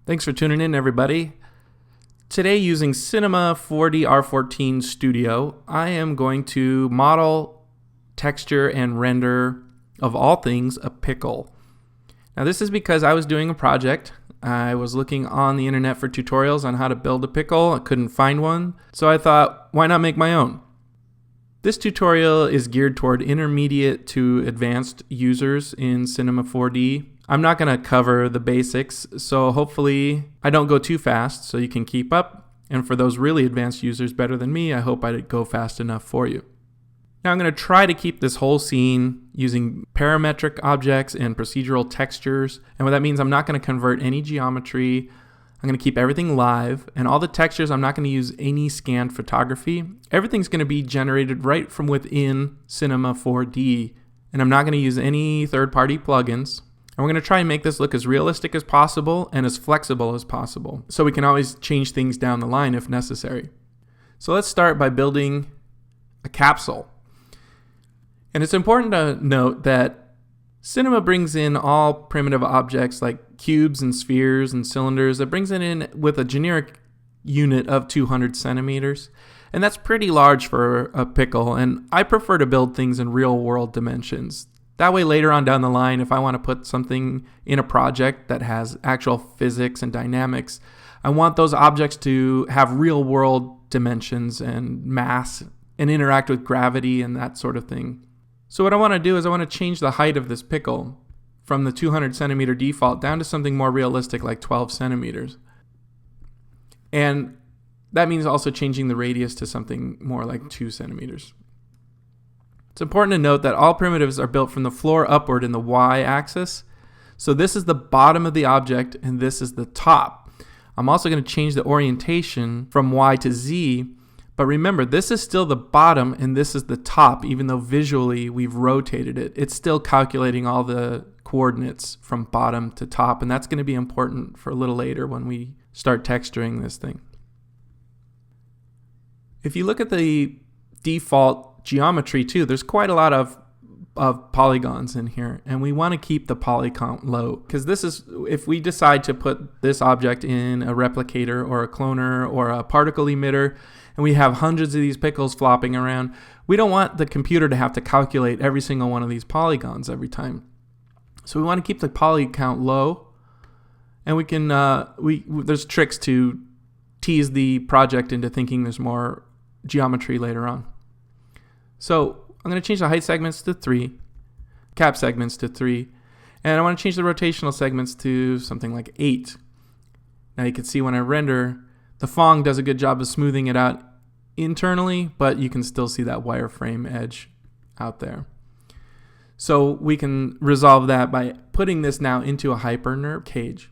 Thanks for tuning in, everybody. Today, using Cinema 4D R14 Studio, I am going to model, texture, and render, of all things, a pickle. Now, this is because I was doing a project. I was looking on the internet for tutorials on how to build a pickle. I couldn't find one, so I thought, why not make my own? This tutorial is geared toward intermediate to advanced users in Cinema 4D. I'm not going to cover the basics, so hopefully I don't go too fast so you can keep up. And for those really advanced users better than me, I hope I go fast enough for you. Now I'm going to try to keep this whole scene using parametric objects and procedural textures. And what that means, I'm not going to convert any geometry. I'm going to keep everything live, and all the textures, I'm not going to use any scanned photography. Everything's going to be generated right from within Cinema 4D, and I'm not going to use any third-party plugins. And we're going to try and make this look as realistic as possible and as flexible as possible, so we can always change things down the line if necessary. So let's start by building a capsule. And it's important to note that Cinema brings in all primitive objects like cubes and spheres and cylinders. It brings it in with a generic unit of 200 centimeters. And that's pretty large for a pickle. And I prefer to build things in real world dimensions. That way later on down the line, if I want to put something in a project that has actual physics and dynamics, I want those objects to have real world dimensions and mass and interact with gravity and that sort of thing. So what I want to do is I want to change the height of this pickle from the 200 centimeter default down to something more realistic like 12 centimeters. And that means also changing the radius to something more like 2 centimeters. It's important to note that all primitives are built from the floor upward in the y-axis. So this is the bottom of the object and this is the top. I'm also going to change the orientation from y to z. But remember, this is still the bottom and this is the top, even though visually we've rotated it. It's still calculating all the coordinates from bottom to top, and that's going to be important for a little later when we start texturing this thing. If you look at the default geometry too, there's quite a lot of polygons in here, and we want to keep the poly count low, because this is, if we decide to put this object in a replicator or a cloner or a particle emitter, and we have hundreds of these pickles flopping around, we don't want the computer to have to calculate every single one of these polygons every time. So we want to keep the poly count low, and we can there's tricks to tease the project into thinking there's more geometry later on. So I'm going to change the height segments to 3, cap segments to 3, and I want to change the rotational segments to something like 8. Now you can see when I render, the Fong does a good job of smoothing it out internally, but you can still see that wireframe edge out there. So we can resolve that by putting this now into a HyperNURB cage.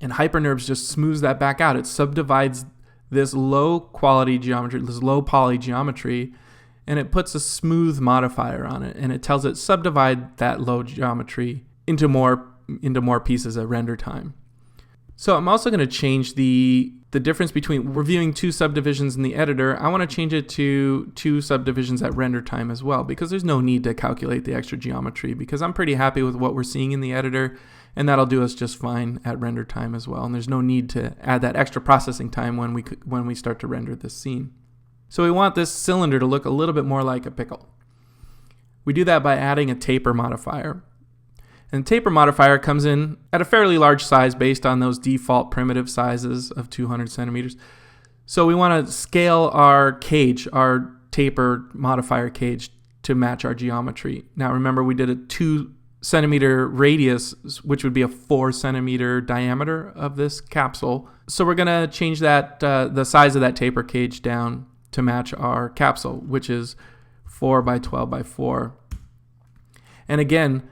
And HyperNURBs just smooths that back out. It subdivides this low quality geometry, this low poly geometry, and it puts a smooth modifier on it, and it tells it subdivide that low geometry into more pieces at render time. So I'm also going to change the difference between reviewing 2 subdivisions in the editor. I want to change it to 2 subdivisions at render time as well, because there's no need to calculate the extra geometry, because I'm pretty happy with what we're seeing in the editor, and that'll do us just fine at render time as well. And there's no need to add that extra processing time when we start to render this scene. So we want this cylinder to look a little bit more like a pickle. We do that by adding a taper modifier. And the taper modifier comes in at a fairly large size based on those default primitive sizes of 200 centimeters. So we want to scale our cage, our taper modifier cage, to match our geometry. Now remember, we did a 2 centimeter radius, which would be a 4 centimeter diameter of this capsule. So we're going to change that the size of that taper cage down to match our capsule, which is 4 by 12 by 4. And again,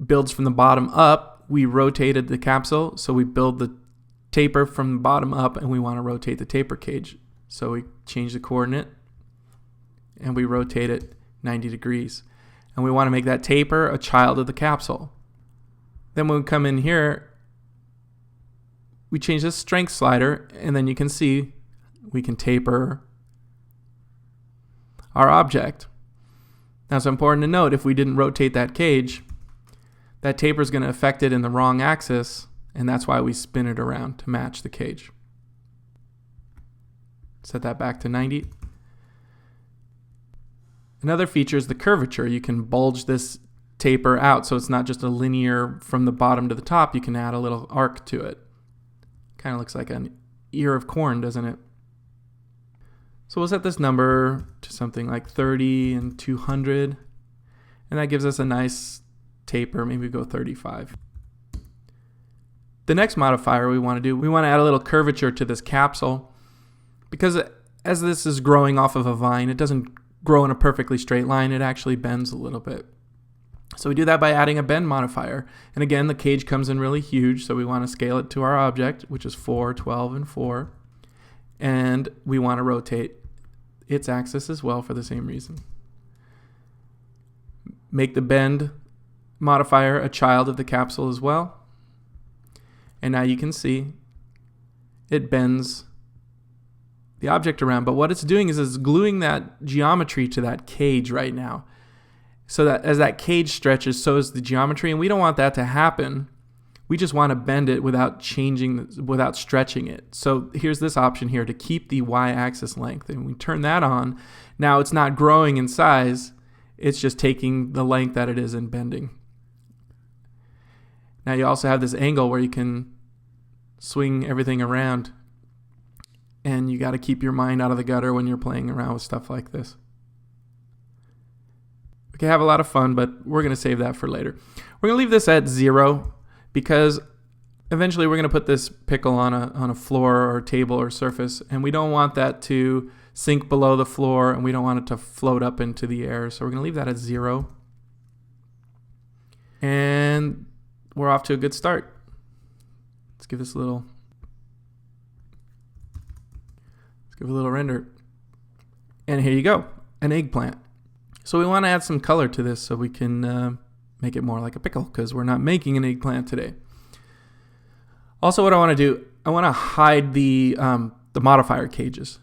builds from the bottom up. We rotated the capsule, so we build the taper from the bottom up, and we want to rotate the taper cage. So we change the coordinate, and we rotate it 90 degrees. And we want to make that taper a child of the capsule. Then when we come in here, we change the strength slider, and then you can see we can taper our object. Now it's important to note, if we didn't rotate that cage, that taper is going to affect it in the wrong axis, And that's why we spin it around to match the cage. Set that back to 90. Another feature is the curvature. You can bulge this taper out so it's not just a linear from the bottom to the top. You can add a little arc to it. Kind of looks like an ear of corn, doesn't it? So we'll set this number to something like 30 and 200. And that gives us a nice taper. Maybe go 35. The next modifier we want to do, we want to add a little curvature to this capsule. Because as this is growing off of a vine, it doesn't grow in a perfectly straight line. It actually bends a little bit. So we do that by adding a bend modifier. And again, the cage comes in really huge, so we want to scale it to our object, which is 4, 12, and 4. And we want to rotate its axis as well for the same reason. Make the bend modifier a child of the capsule as well. And now you can see it bends the object around. But what it's doing is it's gluing that geometry to that cage right now. So that as that cage stretches, so is the geometry. And we don't want that to happen. We just want to bend it without without stretching it. So here's this option here to keep the y-axis length. And we turn that on. Now it's not growing in size. It's just taking the length that it is and bending. Now you also have this angle where you can swing everything around. And you got to keep your mind out of the gutter when you're playing around with stuff like this. We can have a lot of fun, but we're going to save that for later. We're going to leave this at 0 because eventually we're going to put this pickle on a floor or table or surface, and we don't want that to sink below the floor, and we don't want it to float up into the air. So we're going to leave that at 0. And we're off to a good start. Let's give this a little render. And here you go, an eggplant. So we want to add some color to this so we can make it more like a pickle because we're not making an eggplant today. Also, what I want to do, I want to hide the modifier cages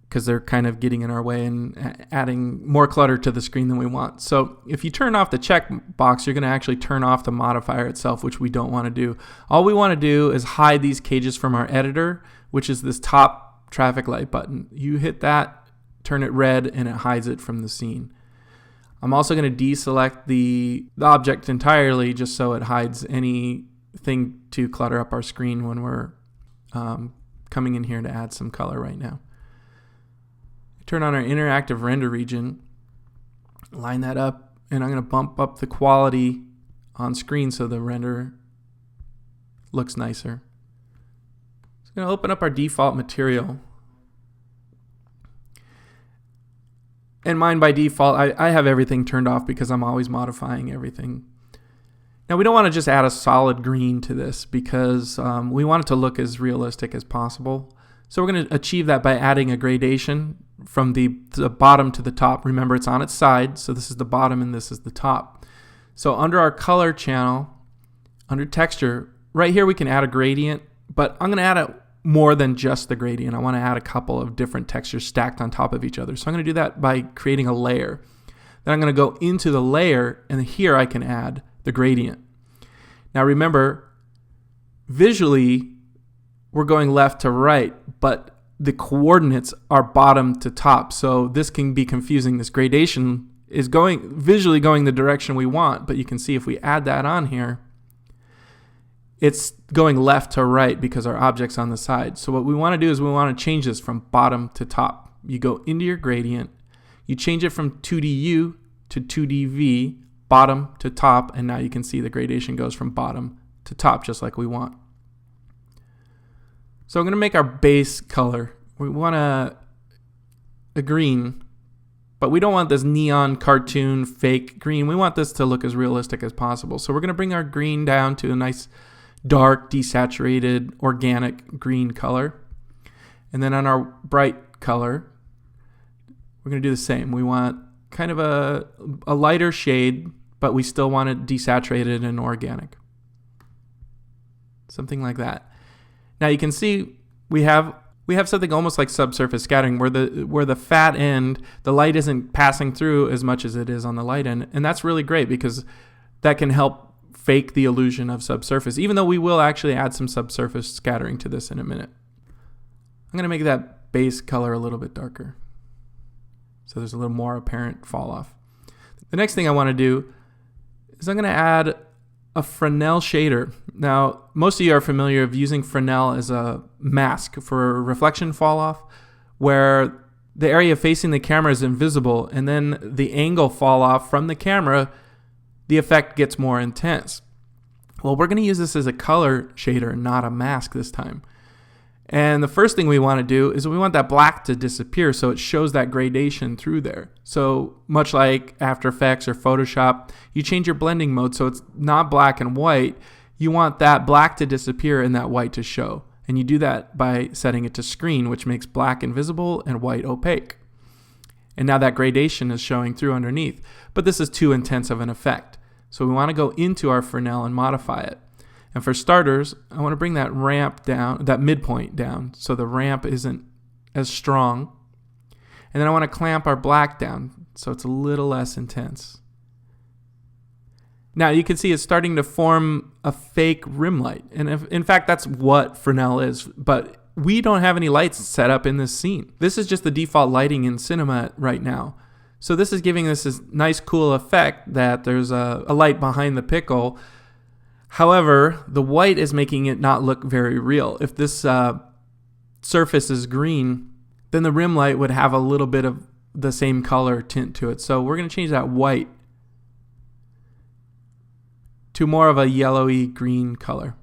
because they're kind of getting in our way and adding more clutter to the screen than we want. So if you turn off the check box, you're going to actually turn off the modifier itself, which we don't want to do. All we want to do is hide these cages from our editor, which is this top traffic light button. You hit that, turn it red, and it hides it from the scene. I'm also going to deselect the object entirely just so it hides anything to clutter up our screen when we're coming in here to add some color right now. Turn on our interactive render region, line that up, and I'm going to bump up the quality on screen so the render looks nicer. So I'm going to open up our default material. And mine by default, I have everything turned off because I'm always modifying everything. Now we don't want to just add a solid green to this because we want it to look as realistic as possible. So we're going to achieve that by adding a gradation from the bottom to the top. Remember, it's on its side, so this is the bottom and this is the top. So under our color channel, under texture, right here we can add a gradient, but I'm going to add more than just the gradient. I want to add a couple of different textures stacked on top of each other. So I'm going to do that by creating a layer. Then I'm going to go into the layer, and here I can add the gradient. Now remember, visually, we're going left to right, but the coordinates are bottom to top. So this can be confusing. This gradation is visually going the direction we want, but you can see if we add that on here, it's going left to right because our object's on the side. So what we want to do is we want to change this from bottom to top. You go into your gradient, you change it from 2DU to 2DV, bottom to top, and now you can see the gradation goes from bottom to top just like we want. So I'm going to make our base color. We want a green, but we don't want this neon cartoon fake green. We want this to look as realistic as possible. So we're going to bring our green down to a nice dark, desaturated, organic green color. And then on our bright color, we're going to do the same. We want kind of a lighter shade, but we still want it desaturated and organic. Something like that. Now you can see we have something almost like subsurface scattering where the fat end, the light isn't passing through as much as it is on the light end. And that's really great because that can help fake the illusion of subsurface, even though we will actually add some subsurface scattering to this in a minute. I'm going to make that base color a little bit darker, so there's a little more apparent fall off. The next thing I want to do is I'm going to add a Fresnel shader. Now, most of you are familiar with using Fresnel as a mask for reflection fall off, where the area facing the camera is invisible, and then the angle fall off from the camera, the effect gets more intense. Well, we're going to use this as a color shader, not a mask this time. And the first thing we want to do is we want that black to disappear so it shows that gradation through there. So much like After Effects or Photoshop, you change your blending mode so it's not black and white. You want that black to disappear and that white to show. And you do that by setting it to screen, which makes black invisible and white opaque. And now that gradation is showing through underneath. But this is too intense of an effect. So we want to go into our Fresnel and modify it. And for starters, I want to bring that ramp down, that midpoint down, so the ramp isn't as strong. And then I want to clamp our black down so it's a little less intense. Now you can see it's starting to form a fake rim light. And in fact, that's what Fresnel is. But we don't have any lights set up in this scene. This is just the default lighting in cinema right now. So this is giving us this nice cool effect that there's a light behind the pickle. However, the white is making it not look very real. If this surface is green, then the rim light would have a little bit of the same color tint to it. So we're going to change that white to more of a yellowy green color.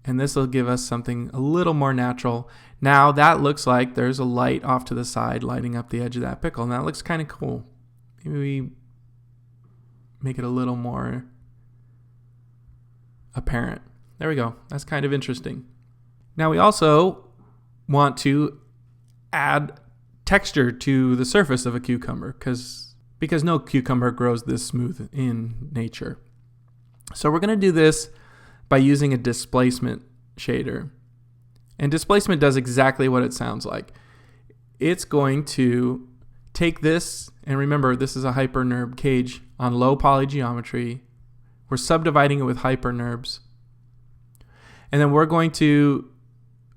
And this will give us something a little more natural. Now that looks like there's a light off to the side lighting up the edge of that pickle. And that looks kind of cool. Maybe we make it a little more apparent. There we go. That's kind of interesting. Now we also want to add texture to the surface of a cucumber because no cucumber grows this smooth in nature. So we're going to do this by using a displacement shader. And displacement does exactly what it sounds like. It's going to take this, and remember this is a hypernerb cage on low poly geometry. We're subdividing it with hypernerbs. And then we're going to,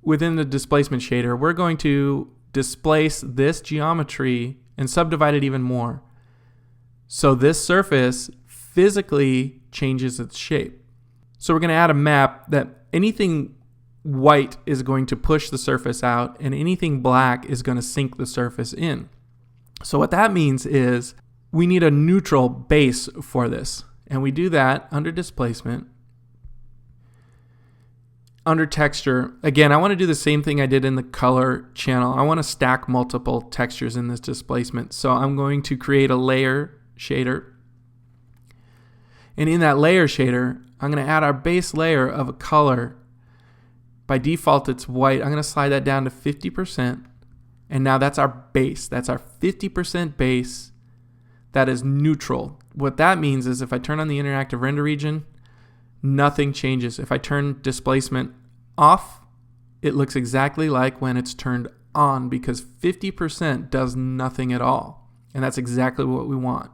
within the displacement shader, we're going to displace this geometry and subdivide it even more. So this surface physically changes its shape. So we're going to add a map that anything white is going to push the surface out and anything black is going to sink the surface in. So what that means is we need a neutral base for this. And we do that under displacement. Under texture, again, I want to do the same thing I did in the color channel. I want to stack multiple textures in this displacement. So I'm going to create a layer shader. And in that layer shader, I'm going to add our base layer of a color. By default, it's white. I'm going to slide that down to 50%. And now that's our base. That's our 50% base that is neutral. What that means is if I turn on the interactive render region, nothing changes. If I turn displacement off, it looks exactly like when it's turned on because 50% does nothing at all. And that's exactly what we want.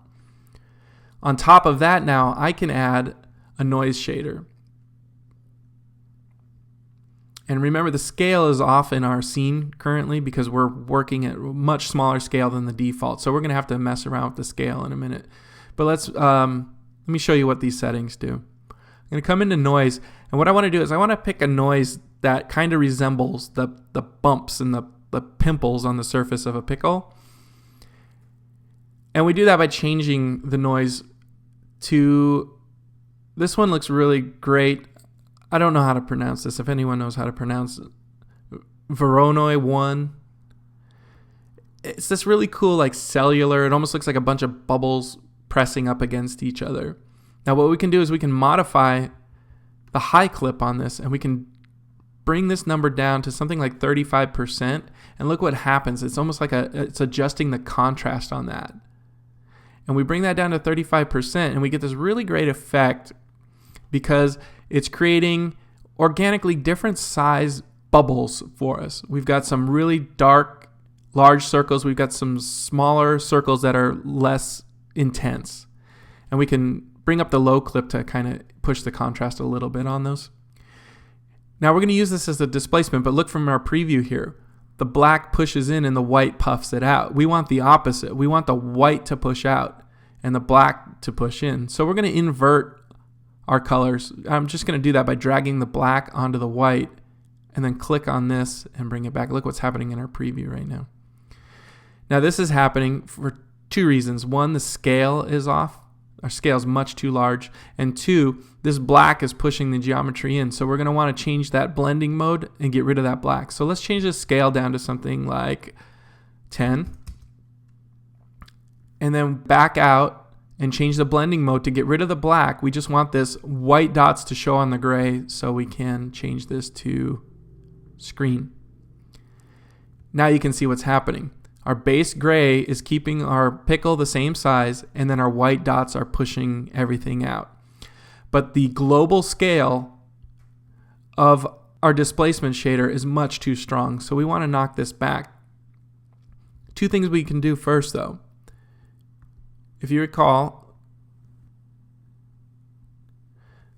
On top of that now, I can add a noise shader. And remember, the scale is off in our scene currently because we're working at a much smaller scale than the default. So we're going to have to mess around with the scale in a minute. But let me show you what these settings do. I'm going to come into noise. And what I want to do is I want to pick a noise that kind of resembles the bumps and the pimples on the surface of a pickle. And we do that by changing the noise to, this one looks really great. I don't know how to pronounce this. If anyone knows how to pronounce it. Voronoi 1. It's this really cool like cellular. It almost looks like a bunch of bubbles pressing up against each other. Now what we can do is we can modify the high clip on this and we can bring this number down to something like 35%. And look what happens. It's almost like it's adjusting the contrast on that. And we bring that down to 35% and we get this really great effect because it's creating organically different size bubbles for us. We've got some really dark, large circles. We've got some smaller circles that are less intense. And we can bring up the low clip to kind of push the contrast a little bit on those. Now we're going to use this as a displacement, but look from our preview here. The black pushes in and the white puffs it out. We want the opposite. We want the white to push out and the black to push in. So we're going to invert our colors. I'm just going to do that by dragging the black onto the white and then click on this and bring it back. Look what's happening in our preview right now. Now this is happening for two reasons. One, the scale is off. Our scale is much too large. And two, this black is pushing the geometry in. So we're going to want to change that blending mode and get rid of that black. So let's change the scale down to something like 10. And then back out and change the blending mode to get rid of the black. We just want this white dots to show on the gray, so we can change this to screen. Now you can see what's happening. Our base gray is keeping our pickle the same size, and then our white dots are pushing everything out. But the global scale of our displacement shader is much too strong, so we want to knock this back. Two things we can do first, though. If you recall,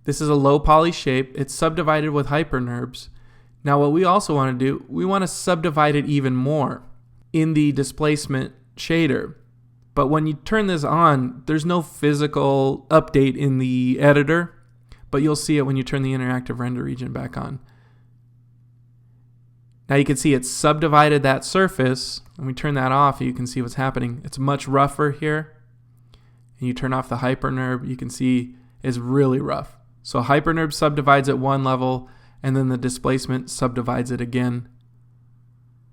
this is a low poly shape. It's subdivided with hypernerbs. Now what we also want to do, we want to subdivide it even more in the displacement shader. But when you turn this on, there's no physical update in the editor, but you'll see it when you turn the interactive render region back on. Now you can see it's subdivided that surface. When we turn that off, you can see what's happening. It's much rougher here. And you turn off the hypernerb, you can see it's really rough. So hypernerb subdivides at one level, and then the displacement subdivides it again.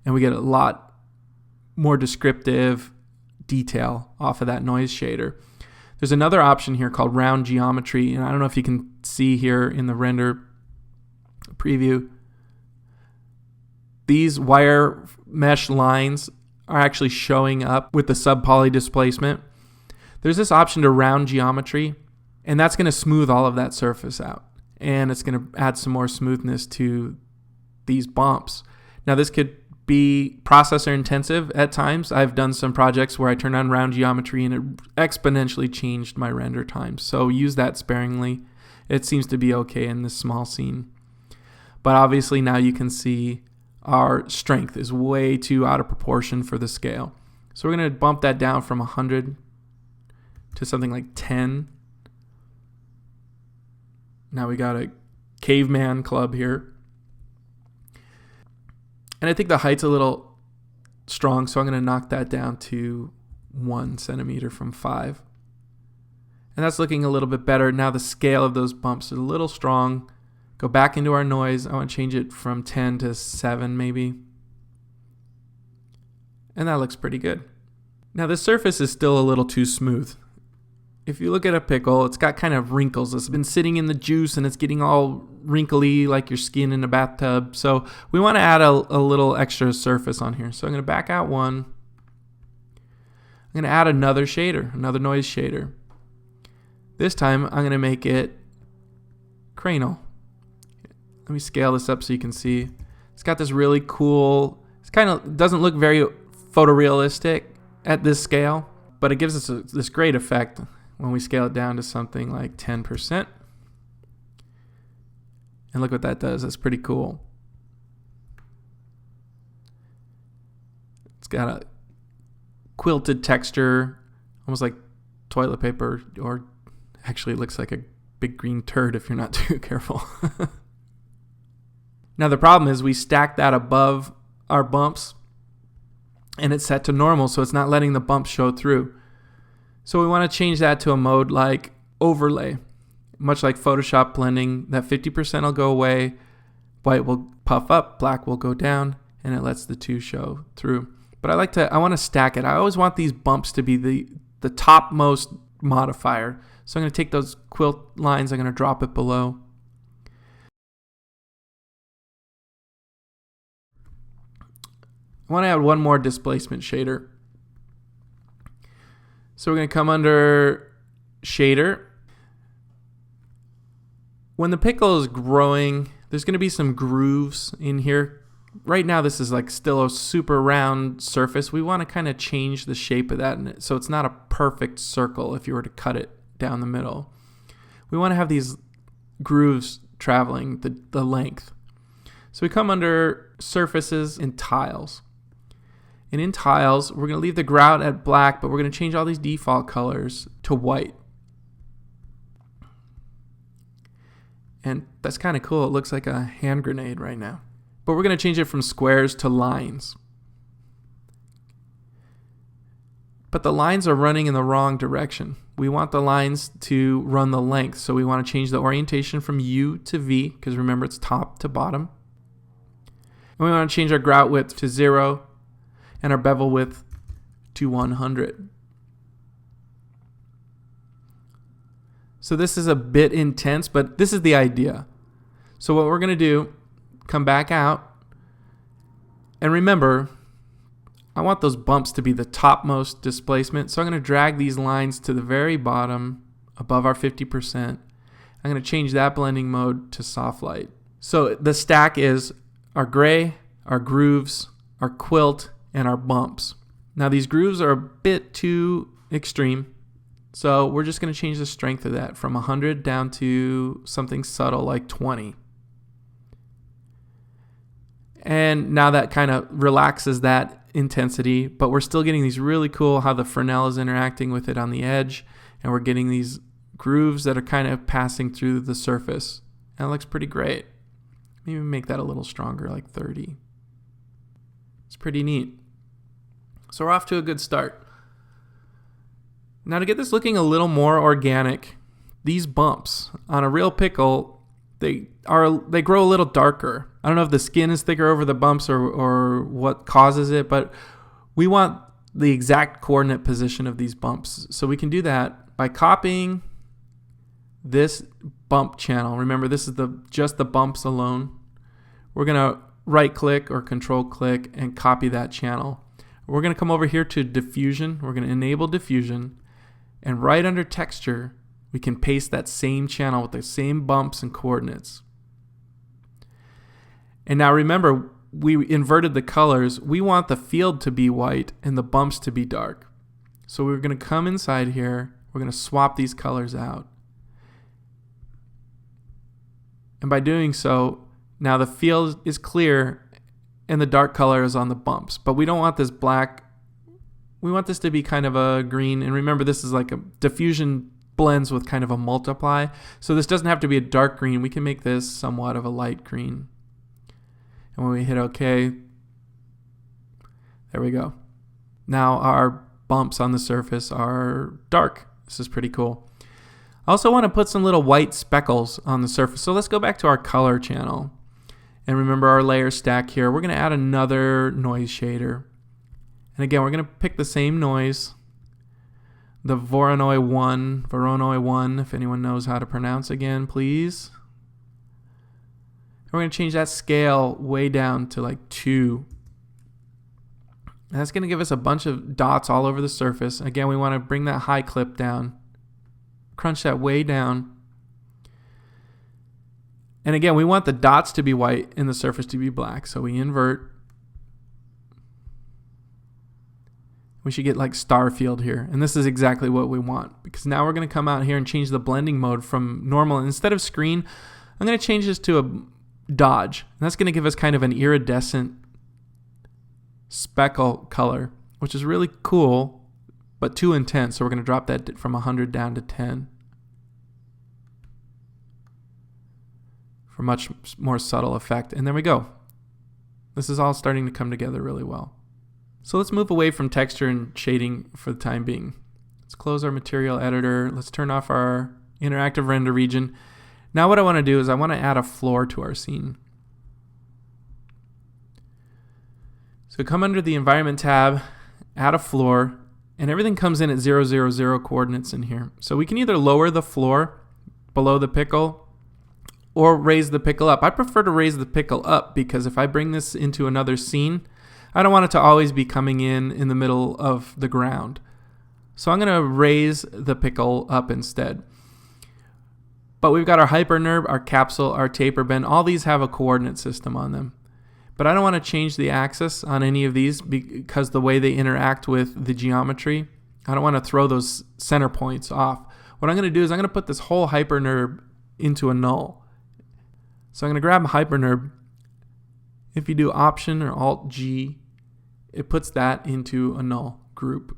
And we get a lot more descriptive detail off of that noise shader. There's another option here called round geometry, and I don't know if you can see here in the render preview. These wire mesh lines are actually showing up with the subpoly displacement. There's this option to round geometry, and that's going to smooth all of that surface out, and it's going to add some more smoothness to these bumps. Now this could be processor intensive at times. I've done some projects where I turned on round geometry and it exponentially changed my render time. So use that sparingly. It seems to be okay in this small scene. But obviously now you can see our strength is way too out of proportion for the scale. So we're going to bump that down from 100 to something like 10. Now we got a caveman club here. And I think the height's a little strong, so I'm going to knock that down to 1 centimeter from 5. And that's looking a little bit better. Now the scale of those bumps is a little strong. Go back into our noise. I want to change it from 10 to 7 maybe. And that looks pretty good. Now the surface is still a little too smooth. If you look at a pickle, it's got kind of wrinkles. It's been sitting in the juice and it's getting all wrinkly like your skin in a bathtub. So we want to add a little extra surface on here. So I'm going to back out one. I'm going to add another shader, another noise shader. This time I'm going to make it cranial. Let me scale this up so you can see. It's got this really cool, it's kind of doesn't look very photorealistic at this scale, but it gives us this great effect when we scale it down to something like 10%. And look what that does. That's pretty cool. It's got a quilted texture, almost like toilet paper, or actually it looks like a big green turd if you're not too careful. Now the problem is we stack that above our bumps and it's set to normal, so it's not letting the bumps show through. So we want to change that to a mode like overlay. Much like Photoshop blending, that 50% will go away, white will puff up, black will go down, and it lets the two show through. But I want to stack it. I always want these bumps to be the topmost modifier. So I'm going to take those quilt lines, I'm going to drop it below. I want to add one more displacement shader. So we're going to come under shader. When the pickle is growing, there's going to be some grooves in here. Right now this is like still a super round surface. We want to kind of change the shape of that so it's not a perfect circle if you were to cut it down the middle. we want to have these grooves traveling the length. So we come under surfaces and tiles. And in tiles, we're going to leave the grout at black, but we're going to change all these default colors to white. And that's kind of cool. It looks like a hand grenade right now. But we're going to change it from squares to lines. But the lines are running in the wrong direction. We want the lines to run the length. So we want to change the orientation from U to V, because remember it's top to bottom. And we want to change our grout width to 0 and our bevel width to 100. So this is a bit intense, but this is the idea. So what we're going to do, come back out, and remember, I want those bumps to be the topmost displacement. So I'm going to drag these lines to the very bottom above our 50%. I'm going to change that blending mode to soft light. So the stack is our gray, our grooves, our quilt, and our bumps. Now these grooves are a bit too extreme. So we're just going to change the strength of that from 100 down to something subtle like 20. And now that kind of relaxes that intensity, but we're still getting these really cool how the Fresnel is interacting with it on the edge, and we're getting these grooves that are kind of passing through the surface. And it looks pretty great. Maybe make that a little stronger, like 30. It's pretty neat. So we're off to a good start. Now to get this looking a little more organic, these bumps on a real pickle, they grow a little darker. I don't know if the skin is thicker over the bumps or what causes it, but we want the exact coordinate position of these bumps. So we can do that by copying this bump channel. Remember, this is just the bumps alone. We're going to right click or control click and copy that channel. We're going to come over here to diffusion. We're going to enable diffusion. And right under texture, we can paste that same channel with the same bumps and coordinates. And now remember, we inverted the colors. We want the field to be white and the bumps to be dark. So we're going to come inside here. We're going to swap these colors out. And by doing so, now the field is clear and the dark color is on the bumps. But we don't want this black. We want this to be kind of a green. And remember, this is like a diffusion blends with kind of a multiply. So this doesn't have to be a dark green. We can make this somewhat of a light green. And when we hit OK, there we go. Now our bumps on the surface are dark. This is pretty cool. I also want to put some little white speckles on the surface. So let's go back to our color channel. And remember our layer stack here. We're going to add another noise shader. And again, we're going to pick the same noise, the Voronoi 1, if anyone knows how to pronounce again, please. And we're going to change that scale way down to like 2. And that's going to give us a bunch of dots all over the surface. Again, we want to bring that high clip down, crunch that way down. And again, we want the dots to be white and the surface to be black. So we invert. We should get like star field here. And this is exactly what we want, because now we're going to come out here and change the blending mode from normal. And instead of screen, I'm going to change this to a dodge. And that's going to give us kind of an iridescent speckle color, which is really cool, but too intense. So we're going to drop that from 100 down to 10 for much more subtle effect. And there we go. This is all starting to come together really well. So let's move away from texture and shading for the time being. Let's close our material editor. Let's turn off our interactive render region. Now what I want to do is I want to add a floor to our scene. So come under the environment tab, add a floor, and everything comes in at 0, 0, 0 coordinates in here. So we can either lower the floor below the pickle or raise the pickle up. I prefer to raise the pickle up, because if I bring this into another scene, I don't want it to always be coming in the middle of the ground. So I'm going to raise the pickle up instead. But we've got our hypernerve, our capsule, our taper bend. All these have a coordinate system on them. But I don't want to change the axis on any of these because the way they interact with the geometry, I don't want to throw those center points off. What I'm going to do is I'm going to put this whole hypernurb into a null. So I'm going to grab hypernurb. If you do Option or Alt G, it puts that into a null group.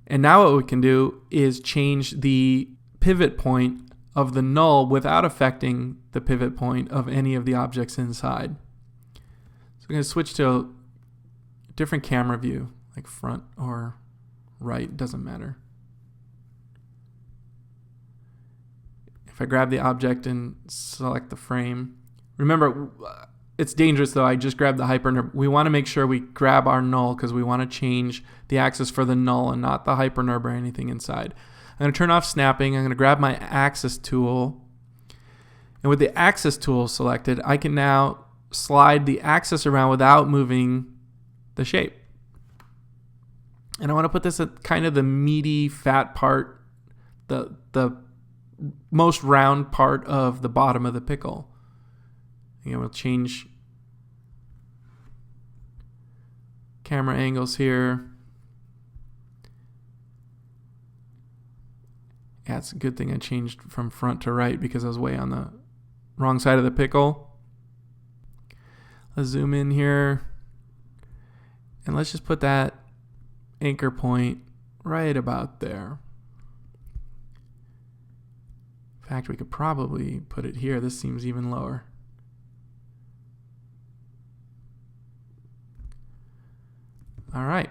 And now what we can do is change the pivot point of the null without affecting the pivot point of any of the objects inside. So I'm going to switch to a different camera view, like front or right, doesn't matter. If I grab the object and select the frame, remember, it's dangerous though. I just grabbed the hypernurb. We want to make sure we grab our null because we want to change the axis for the null and not the hypernurb or anything inside. I'm going to turn off snapping. I'm going to grab my axis tool. And with the axis tool selected, I can now slide the axis around without moving the shape. And I want to put this at kind of the meaty, fat part, the most round part of the bottom of the pickle. Again, we'll change camera angles here. Yeah, it's a good thing I changed from front to right because I was way on the wrong side of the pickle. Let's zoom in here. And let's just put that anchor point right about there. In fact, we could probably put it here. This seems even lower. All right.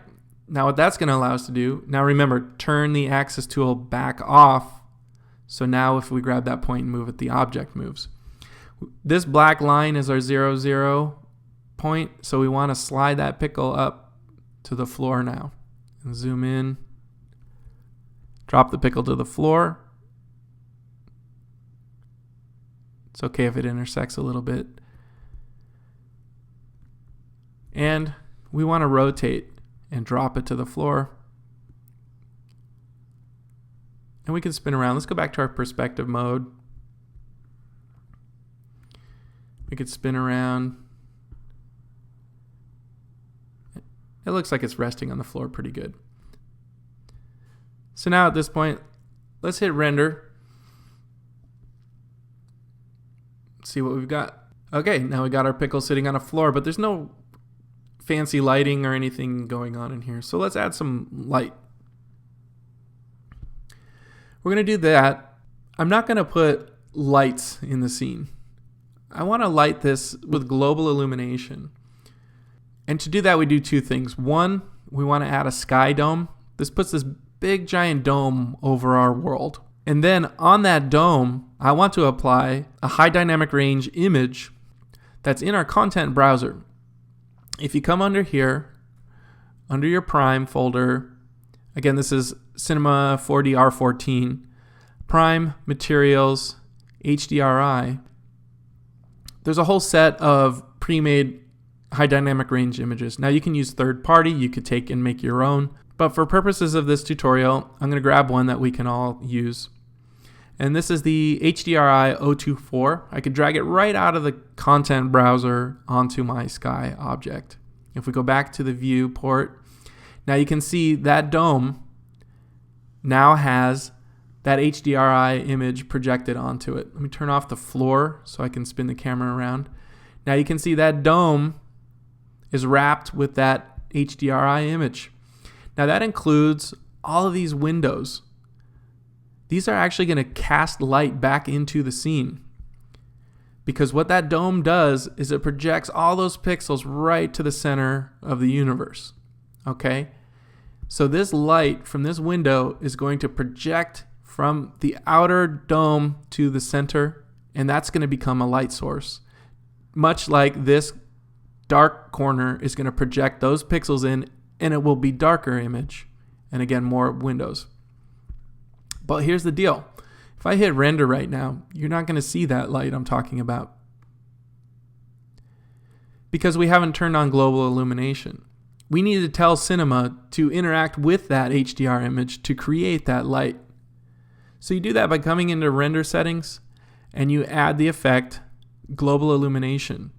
Now what that's going to allow us to do, now remember, turn the axis tool back off. So now if we grab that point and move it, the object moves. This black line is our 0, 0 point. So we want to slide that pickle up to the floor now. And zoom in. Drop the pickle to the floor. It's okay if it intersects a little bit. And we want to rotate and drop it to the floor. And we can spin around. Let's go back to our perspective mode. We could spin around. It looks like it's resting on the floor pretty good. So now at this point, let's hit render. See what we've got. Okay, now we got our pickle sitting on a floor, but there's no fancy lighting or anything going on in here. So let's add some light. We're going to do that. I'm not going to put lights in the scene. I want to light this with global illumination. And to do that, we do two things. One, we want to add a sky dome. This puts this big giant dome over our world. And then on that dome, I want to apply a high dynamic range image that's in our content browser. If you come under here, under your Prime folder, again, this is Cinema 4D R14, Prime, Materials, HDRI, there's a whole set of pre-made high dynamic range images. Now you can use third party, you could take and make your own, but for purposes of this tutorial, I'm going to grab one that we can all use. And this is the HDRI 024. I could drag it right out of the content browser onto my sky object. If we go back to the viewport, now you can see that dome now has that HDRI image projected onto it. Let me turn off the floor so I can spin the camera around. Now you can see that dome is wrapped with that HDRI image. Now that includes all of these windows. These are actually going to cast light back into the scene. Because what that dome does is it projects all those pixels right to the center of the universe. Okay? So this light from this window is going to project from the outer dome to the center, and that's going to become a light source. Much like this dark corner is going to project those pixels in, and it will be darker image. And again, more windows. But here's the deal. If I hit render right now, you're not going to see that light I'm talking about because we haven't turned on global illumination. We need to tell Cinema to interact with that HDR image to create that light. So you do that by coming into render settings and you add the effect global illumination.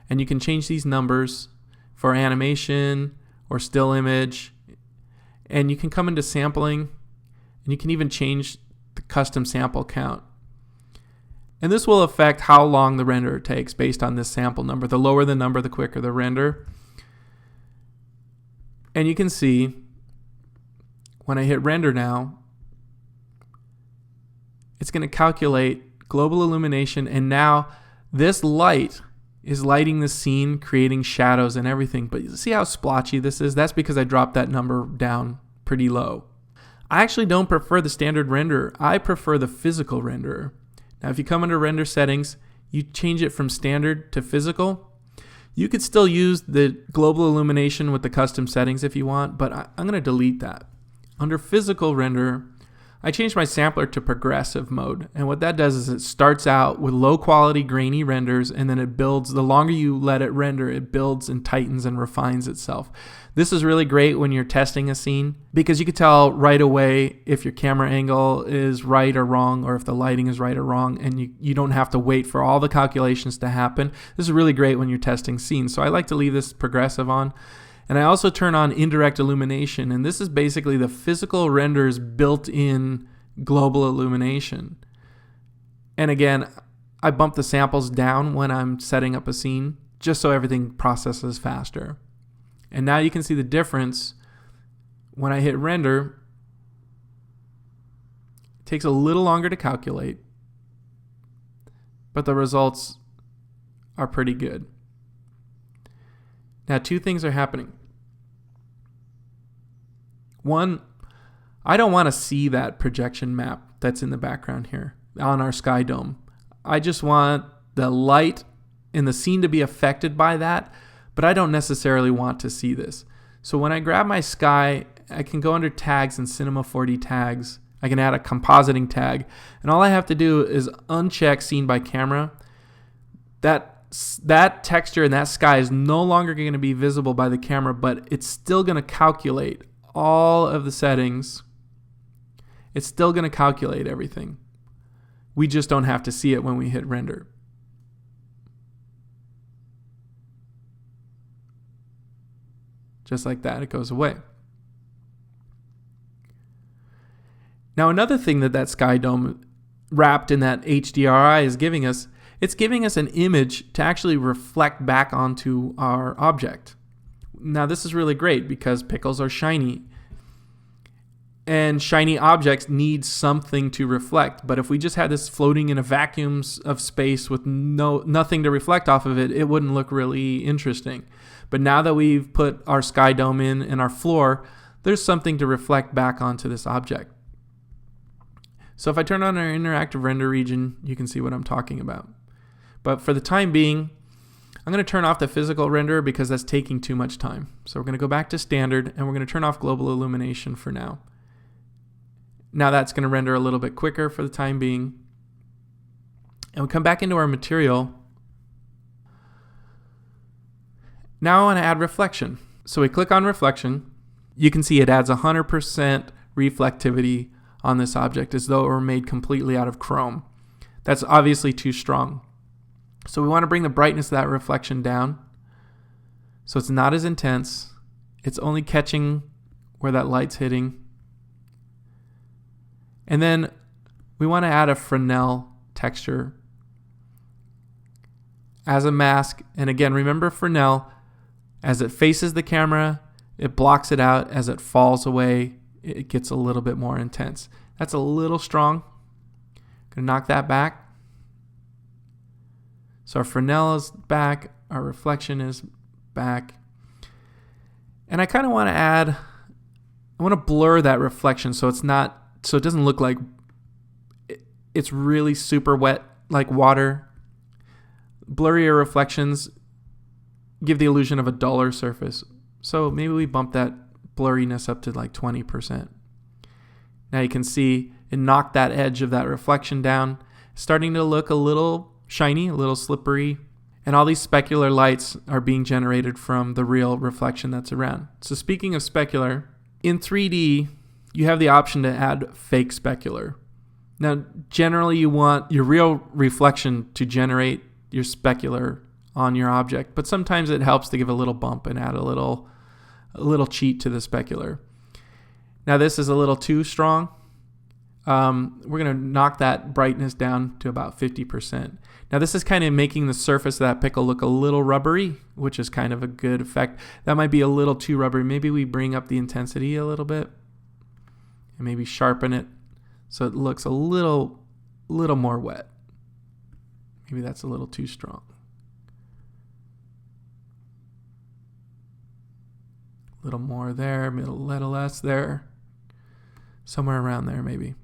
And you can change these numbers for animation or still image. And you can come into sampling And you can even change the custom sample count. And this will affect how long the render takes based on this sample number. The lower the number, the quicker the render. And you can see when I hit render now, it's going to calculate global illumination, and now this light is lighting the scene, creating shadows and everything. But you see how splotchy this is? That's because I dropped that number down pretty low. I actually don't prefer the standard renderer. I prefer the physical renderer. Now, if you come under render settings, you change it from standard to physical. You could still use the global illumination with the custom settings if you want, but I'm going to delete that. Under physical render, I changed my sampler to progressive mode. And what that does is it starts out with low quality grainy renders, and then it builds. The longer you let it render, it builds and tightens and refines itself. This is really great when you're testing a scene because you can tell right away if your camera angle is right or wrong, or if the lighting is right or wrong, and you don't have to wait for all the calculations to happen. This is really great when you're testing scenes. So I like to leave this progressive on. And I also turn on indirect illumination, and this is basically the physical render's built-in global illumination. And again, I bump the samples down when I'm setting up a scene just so everything processes faster. And now you can see the difference when I hit render. It takes a little longer to calculate, but the results are pretty good. Now, two things are happening. One, I don't want to see that projection map that's in the background here on our sky dome. I just want the light in the scene to be affected by that, but I don't necessarily want to see this. So when I grab my sky, I can go under tags and Cinema 4D tags. I can add a compositing tag, and all I have to do is uncheck scene by camera. That texture and that sky is no longer going to be visible by the camera, but it's still going to calculate all of the settings. It's still going to calculate everything. We just don't have to see it when we hit render. Just like that, it goes away. Now, another thing that sky dome wrapped in that HDRI is giving us, it's giving us an image to actually reflect back onto our object. Now, this is really great because pickles are shiny, and shiny objects need something to reflect. But if we just had this floating in a vacuum of space with nothing to reflect off of it, it wouldn't look really interesting. But now that we've put our sky dome in our floor, there's something to reflect back onto this object. So if I turn on our interactive render region, you can see what I'm talking about. But for the time being, I'm going to turn off the physical render because that's taking too much time. So we're going to go back to standard, and we're going to turn off global illumination for now. Now that's going to render a little bit quicker for the time being. And we come back into our material. Now I want to add reflection. So we click on reflection. You can see it adds 100% reflectivity on this object as though it were made completely out of chrome. That's obviously too strong. So we want to bring the brightness of that reflection down so it's not as intense. It's only catching where that light's hitting. And then we want to add a Fresnel texture as a mask. And again, remember Fresnel, as it faces the camera, it blocks it out. As it falls away, it gets a little bit more intense. That's a little strong. Gonna knock that back. So our Fresnel is back, our reflection is back. And I kind of want to I want to blur that reflection so it doesn't look like it's really super wet like water. Blurrier reflections give the illusion of a duller surface. So maybe we bump that blurriness up to like 20%. Now you can see it knocked that edge of that reflection down, starting to look a little shiny, a little slippery, and all these specular lights are being generated from the real reflection that's around. So speaking of specular, in 3D, you have the option to add fake specular. Now, generally you want your real reflection to generate your specular on your object, but sometimes it helps to give a little bump and add a little cheat to the specular. Now this is a little too strong, we're going to knock that brightness down to about 50%. Now this is kind of making the surface of that pickle look a little rubbery, which is kind of a good effect. That might be a little too rubbery. Maybe we bring up the intensity a little bit and maybe sharpen it so it looks a little more wet. Maybe that's a little too strong. A little more there, a little less there. Somewhere around there maybe.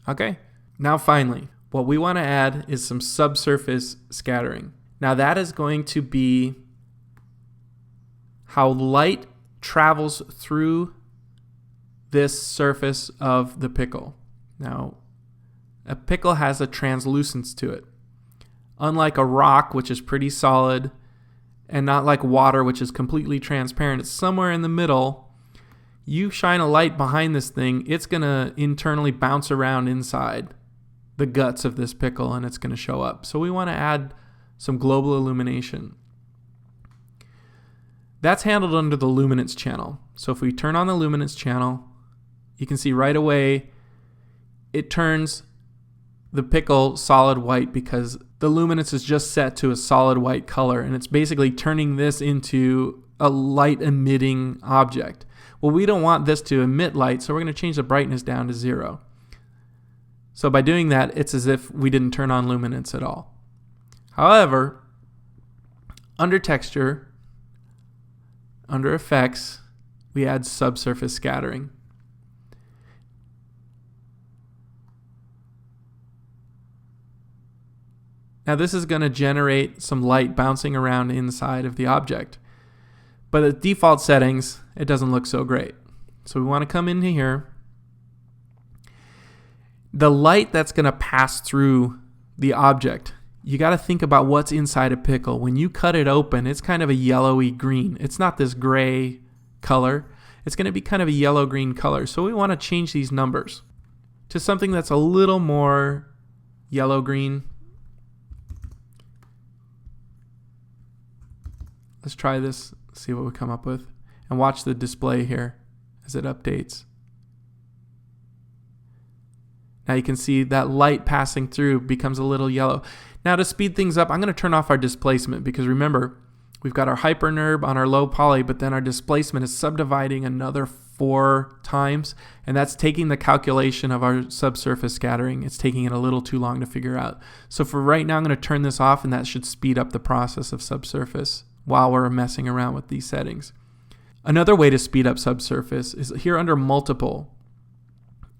Okay, now finally, what we want to add is some subsurface scattering. Now that is going to be how light travels through this surface of the pickle. Now, a pickle has a translucence to it. Unlike a rock, which is pretty solid, and not like water, which is completely transparent, it's somewhere in the middle. You shine a light behind this thing, it's going to internally bounce around inside the guts of this pickle and it's going to show up. So we want to add some global illumination. That's handled under the luminance channel. So if we turn on the luminance channel, you can see right away it turns the pickle solid white because the luminance is just set to a solid white color, and it's basically turning this into a light emitting object. Well, we don't want this to emit light, so we're going to change the brightness down to 0. So by doing that, it's as if we didn't turn on luminance at all. However, under texture, under effects, we add subsurface scattering. Now this is going to generate some light bouncing around inside of the object. But at default settings, it doesn't look so great. So we want to come into here. The light that's going to pass through the object, you got to think about what's inside a pickle. When you cut it open, it's kind of a yellowy green. It's not this gray color. It's going to be kind of a yellow-green color. So we want to change these numbers to something that's a little more yellow-green. Let's try this, see what we come up with, and watch the display here as it updates. Now you can see that light passing through becomes a little yellow. Now to speed things up, I'm going to turn off our displacement because remember, we've got our hypernerb on our low poly, but then our displacement is subdividing another 4 times, and that's taking the calculation of our subsurface scattering. It's taking it a little too long to figure out. So for right now, I'm going to turn this off, and that should speed up the process of subsurface while we're messing around with these settings. Another way to speed up subsurface is here under multiple.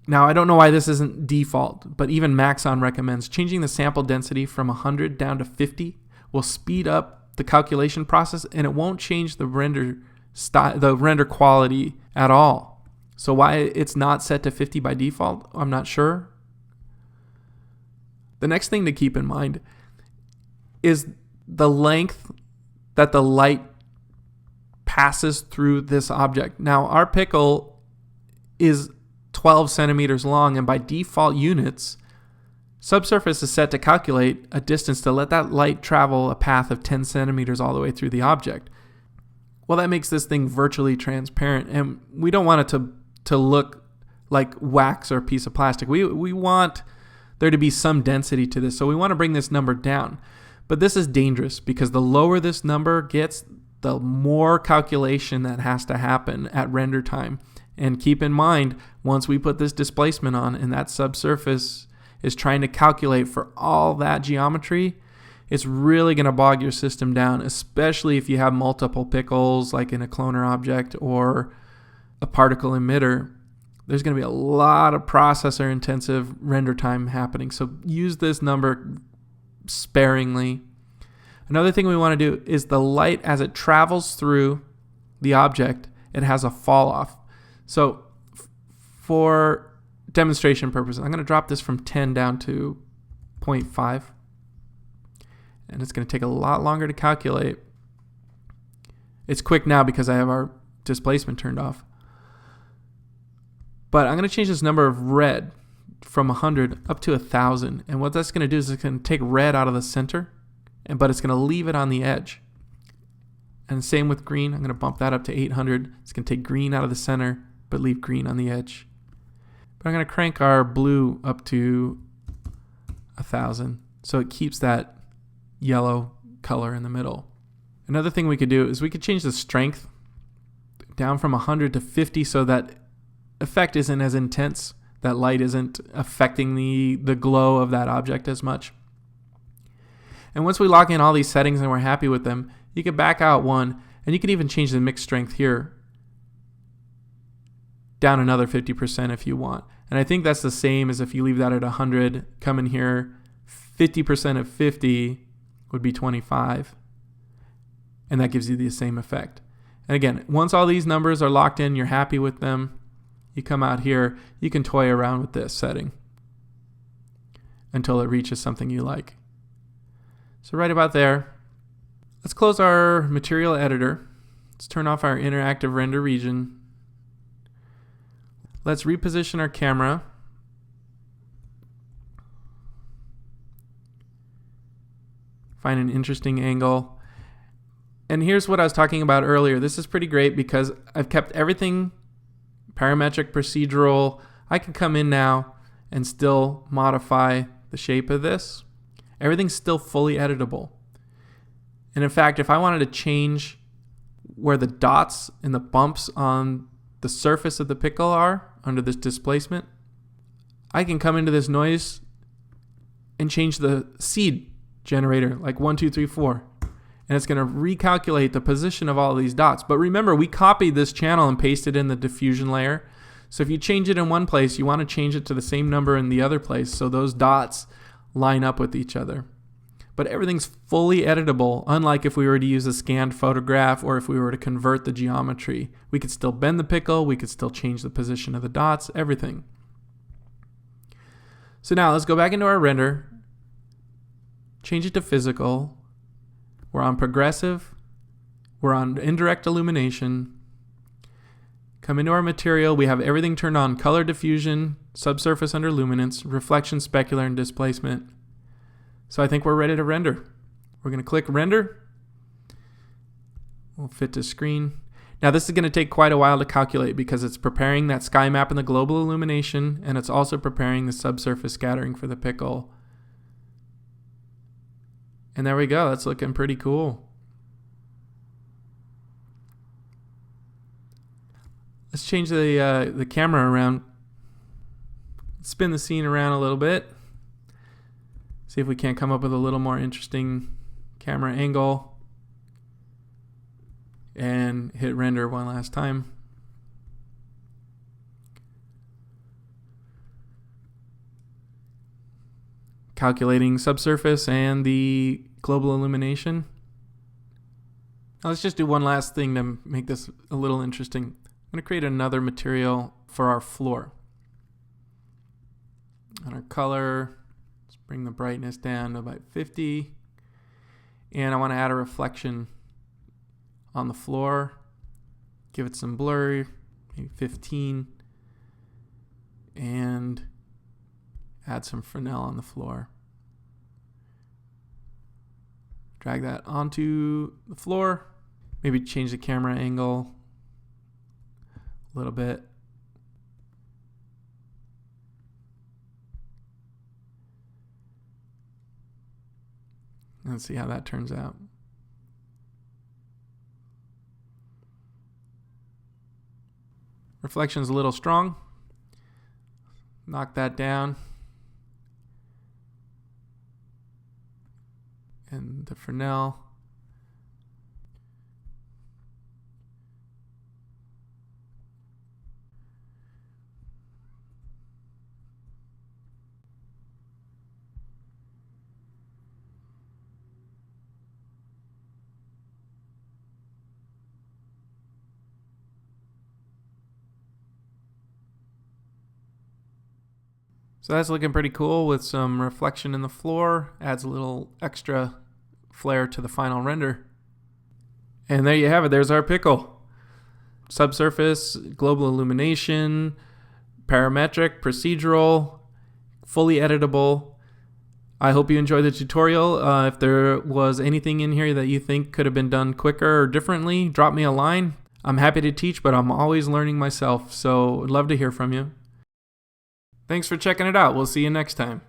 Now I don't know why this isn't default, but even Maxon recommends changing the sample density from 100 down to 50 will speed up the calculation process, and it won't change the render quality at all. So why it's not set to 50 by default, I'm not sure. The next thing to keep in mind is the length that the light passes through this object. Now our pickle is 12 centimeters long, and by default units, subsurface is set to calculate a distance to let that light travel a path of 10 centimeters all the way through the object. Well, that makes this thing virtually transparent, and we don't want it to look like wax or a piece of plastic. We want there to be some density to this, so we want to bring this number down. But this is dangerous because the lower this number gets, the more calculation that has to happen at render time. And keep in mind, once we put this displacement on and that subsurface is trying to calculate for all that geometry, it's really going to bog your system down, especially if you have multiple pickles like in a cloner object or a particle emitter. There's going to be a lot of processor intensive render time happening. So use this number sparingly. Another thing we want to do is the light, as it travels through the object, it has a fall off. So for demonstration purposes, I'm going to drop this from 10 down to 0.5. And it's going to take a lot longer to calculate. It's quick now because I have our displacement turned off. But I'm going to change this number of red from 100 up to 1,000. And what that's going to do is it's going to take red out of the center, but it's going to leave it on the edge. And same with green. I'm going to bump that up to 800. It's going to take green out of the center, but leave green on the edge. But I'm going to crank our blue up to 1000 so it keeps that yellow color in the middle. Another thing we could do is we could change the strength down from 100 to 50 so that effect isn't as intense, that light isn't affecting the glow of that object as much. And once we lock in all these settings and we're happy with them, you can back out one, and you can even change the mix strength here down another 50% if you want. And I think that's the same as if you leave that at 100, come in here, 50% of 50 would be 25. And that gives you the same effect. And again, once all these numbers are locked in, you're happy with them, you come out here, you can toy around with this setting until it reaches something you like. So right about there, let's close our material editor. Let's turn off our interactive render region. Let's reposition our camera. Find an interesting angle. And here's what I was talking about earlier. This is pretty great because I've kept everything parametric, procedural. I can come in now and still modify the shape of this. Everything's still fully editable. And in fact, if I wanted to change where the dots and the bumps on the surface of the pickle are under this displacement, I can come into this noise and change the seed generator like 1, 2, 3, 4. And it's going to recalculate the position of all of these dots. But remember, we copied this channel and pasted in the diffusion layer. So if you change it in one place, you want to change it to the same number in the other place so those dots line up with each other. But everything's fully editable, unlike if we were to use a scanned photograph or if we were to convert the geometry. We could still bend the pickle, we could still change the position of the dots, everything. So now let's go back into our render, change it to physical. We're on progressive, we're on indirect illumination. Come into our material, we have everything turned on: color, diffusion, subsurface under luminance, reflection, specular, and displacement. So I think we're ready to render. We're going to click render. We'll fit to screen. Now this is going to take quite a while to calculate because it's preparing that sky map and the global illumination, and it's also preparing the subsurface scattering for the pickle. And there we go. That's looking pretty cool. Let's change the camera around. Spin the scene around a little bit. See if we can't come up with a little more interesting camera angle. And hit render one last time. Calculating subsurface and the global illumination. Now let's just do one last thing to make this a little interesting. I'm going to create another material for our floor. On our color, let's bring the brightness down to about 50. And I want to add a reflection on the floor. Give it some blur, maybe 15. And add some Fresnel on the floor. Drag that onto the floor. Maybe change the camera angle a little bit. Let's see how that turns out. Reflection's a little strong. Knock that down. And the Fresnel. So that's looking pretty cool with some reflection in the floor. Adds a little extra flair to the final render. And there you have it. There's our pickle. Subsurface, global illumination, parametric, procedural, fully editable. I hope you enjoyed the tutorial. If there was anything in here that you think could have been done quicker or differently, drop me a line. I'm happy to teach, but I'm always learning myself, so I'd love to hear from you. Thanks for checking it out. We'll see you next time.